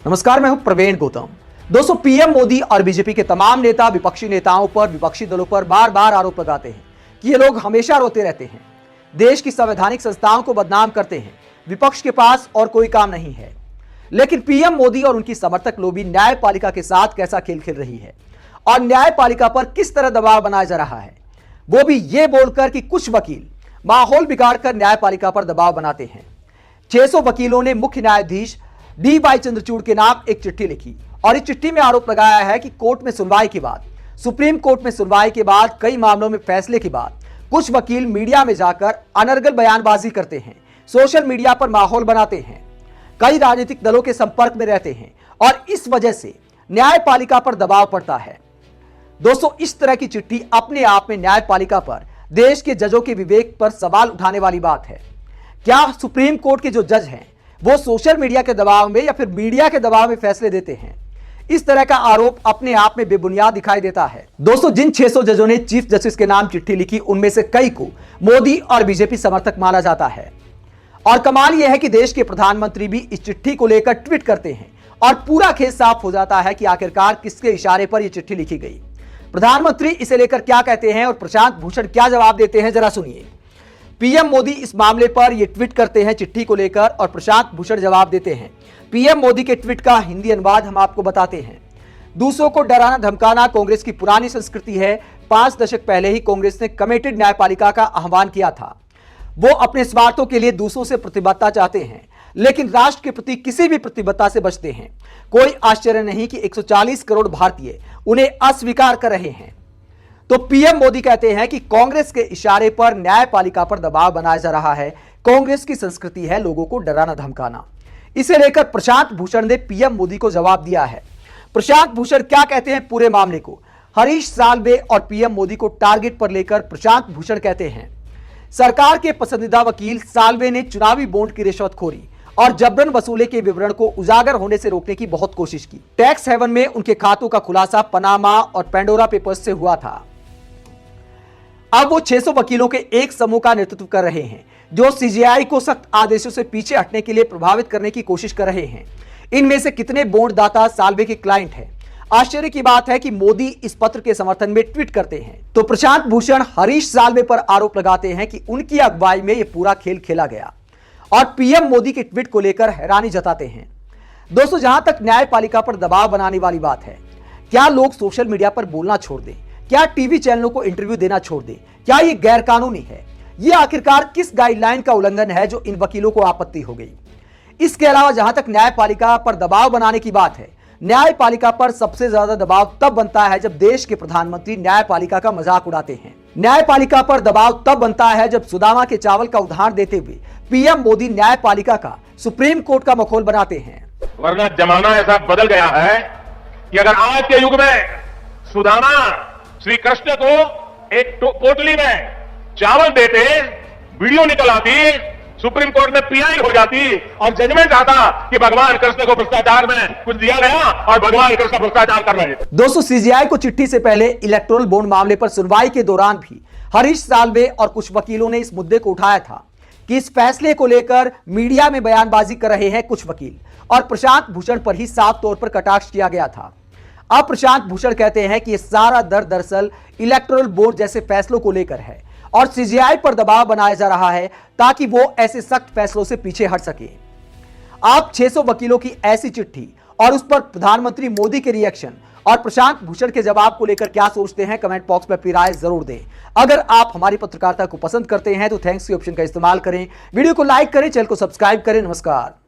नमस्कार, मैं हूं प्रवीण गौतम। दोस्तों, पीएम मोदी और बीजेपी के तमाम नेता विपक्षी नेताओं पर, विपक्षी दलों पर बार बार आरोप लगाते हैं कि ये लोग हमेशा रोते रहते हैं, देश की संवैधानिक संस्थाओं को बदनाम करते हैं, विपक्ष के पास और कोई काम नहीं है। लेकिन पीएम मोदी और उनकी समर्थक लोबी न्यायपालिका के साथ कैसा खेल खेल रही है और न्यायपालिका पर किस तरह दबाव बनाया जा रहा है, वो भी ये बोलकर कि कुछ वकील माहौल बिगाड़कर न्यायपालिका पर दबाव बनाते हैं। 600 वकीलों ने मुख्य न्यायाधीश डी.वाई. चंद्रचूड़ के नाम एक चिट्ठी लिखी और इस चिट्ठी में आरोप लगाया है कि कोर्ट में सुनवाई के बाद, सुप्रीम कोर्ट में सुनवाई के बाद, कई मामलों में फैसले के बाद कुछ वकील मीडिया में जाकर अनर्गल बयानबाजी करते हैं, सोशल मीडिया पर माहौल बनाते हैं, कई राजनीतिक दलों के संपर्क में रहते हैं और इस वजह से न्यायपालिका पर दबाव पड़ता है। दोस्तों, इस तरह की चिट्ठी अपने आप में न्यायपालिका पर, देश के जजों के विवेक पर सवाल उठाने वाली बात है। क्या सुप्रीम कोर्ट के जो जज हैं वो सोशल मीडिया के दबाव में या फिर मीडिया के दबाव में फैसले देते हैं? इस तरह का आरोप अपने आप में बेबुनियाद दिखाई देता है। दोस्तों, जिन 600 जजों ने चीफ जस्टिस के नाम चिट्ठी लिखी, उनमें से कई को मोदी और बीजेपी समर्थक माना जाता है। और कमाल यह है कि देश के प्रधानमंत्री भी इस चिट्ठी को लेकर ट्वीट करते हैं और पूरा खेस साफ हो जाता है कि आखिरकार किसके इशारे पर यह चिट्ठी लिखी गई, प्रधानमंत्री इसे लेकर क्या कहते हैं और प्रशांत भूषण क्या जवाब देते हैं, जरा सुनिए। पीएम मोदी इस मामले पर यह ट्वीट करते हैं चिट्ठी को लेकर और प्रशांत भूषण जवाब देते हैं। पीएम मोदी के ट्वीट का हिंदी अनुवाद हम आपको बताते हैं। दूसरों को डराना धमकाना कांग्रेस की पुरानी संस्कृति है। 5 दशक पहले ही कांग्रेस ने कमेटेड न्यायपालिका का आह्वान किया था। वो अपने स्वार्थों के लिए दूसरों से प्रतिबद्धता चाहते हैं, लेकिन राष्ट्र के प्रति किसी भी प्रतिबद्धता से बचते हैं। कोई आश्चर्य नहीं कि 140 करोड़ भारतीय उन्हें अस्वीकार कर रहे हैं। तो पीएम मोदी कहते हैं कि कांग्रेस के इशारे पर न्यायपालिका पर दबाव बनाया जा रहा है। कांग्रेस की संस्कृति है लोगों को डराना धमकाना। इसे लेकर प्रशांत भूषण ने पीएम मोदी को जवाब दिया है। प्रशांत भूषण क्या कहते हैं पूरे मामले को? हरीश साल्वे और पीएम मोदी को टारगेट पर लेकर प्रशांत भूषण कहते हैं, सरकार के पसंदीदा वकील साल्वे ने चुनावी बॉन्ड की रिश्वतखोरी और जबरन वसूले के विवरण को उजागर होने से रोकने की बहुत कोशिश की। टैक्स हेवन में उनके खातों का खुलासा पनामा और पेंडोरा पेपर्स से हुआ था। अब वो 600 वकीलों के एक समूह का नेतृत्व कर रहे हैं जो सीजेआई को सख्त आदेशों से पीछे हटने के लिए प्रभावित करने की कोशिश कर रहे हैं। इनमें से कितने बॉन्ड दाता साल्वे के क्लाइंट हैं? आश्चर्य की बात है कि मोदी इस पत्र के समर्थन में ट्वीट करते हैं तो प्रशांत भूषण हरीश साल्वे पर आरोप लगाते हैं कि उनकी अगुवाई में यह पूरा खेल खेला गया और पीएम मोदी के ट्वीट को लेकर हैरानी जताते हैं। दोस्तों, जहां तक न्यायपालिका पर दबाव बनाने वाली बात है, क्या लोग सोशल मीडिया पर बोलना छोड़ दें? क्या टीवी चैनलों को इंटरव्यू देना छोड़ दें? क्या ये गैर कानूनी है? ये आखिरकार किस गाइडलाइन का उल्लंघन है जो इन वकीलों को आपत्ति हो गई? इसके अलावा जहां तक न्यायपालिका पर दबाव बनाने की बात है, न्यायपालिका पर सबसे ज्यादा दबाव तब बनता है जब देश के प्रधानमंत्री न्यायपालिका का मजाक उड़ाते हैं। न्यायपालिका पर दबाव तब बनता है जब सुदामा के चावल का उदाहरण देते हुए पीएम मोदी न्यायपालिका का सुप्रीम कोर्ट का मखौल बनाते हैं। वरना जमाना ऐसा बदल गया है कि अगर आज के युग में सुदामा श्री कृष्ण को एक पोटली में चावल देते, वीडियो निकल आती, सुप्रीम कोर्ट में पीआई हो जाती और जजमेंट आता कि भगवान कृष्ण को भ्रष्टाचार में कुछ दिया गया और भगवान कृष्ण भ्रष्टाचार कर रहे थे। दोस्तों, सीजीआई को चिट्ठी से पहले इलेक्टोरल बॉन्ड मामले पर सुनवाई के दौरान भी हरीश साल्वे और कुछ वकीलों ने इस मुद्दे को उठाया था कि इस फैसले को लेकर मीडिया में बयानबाजी कर रहे हैं कुछ वकील और प्रशांत भूषण पर ही साफ तौर पर कटाक्ष किया गया था। अब प्रशांत भूषण कहते हैं कि यह सारा दर्द दरअसल इलेक्टोरल बोर्ड जैसे फैसलों को लेकर है और सीजीआई पर दबाव बनाया जा रहा है ताकि वो ऐसे सख्त फैसलों से पीछे हट सके। आप 600 वकीलों की ऐसी चिट्ठी और उस पर प्रधानमंत्री मोदी के रिएक्शन और प्रशांत भूषण के जवाब को लेकर क्या सोचते हैं? कमेंट बॉक्स में अपनी राय जरूर दें। अगर आप हमारी पत्रकारिता को पसंद करते हैं तो थैंक्स के ऑप्शन का इस्तेमाल करें, वीडियो को लाइक करें, चैनल को सब्सक्राइब करें। नमस्कार।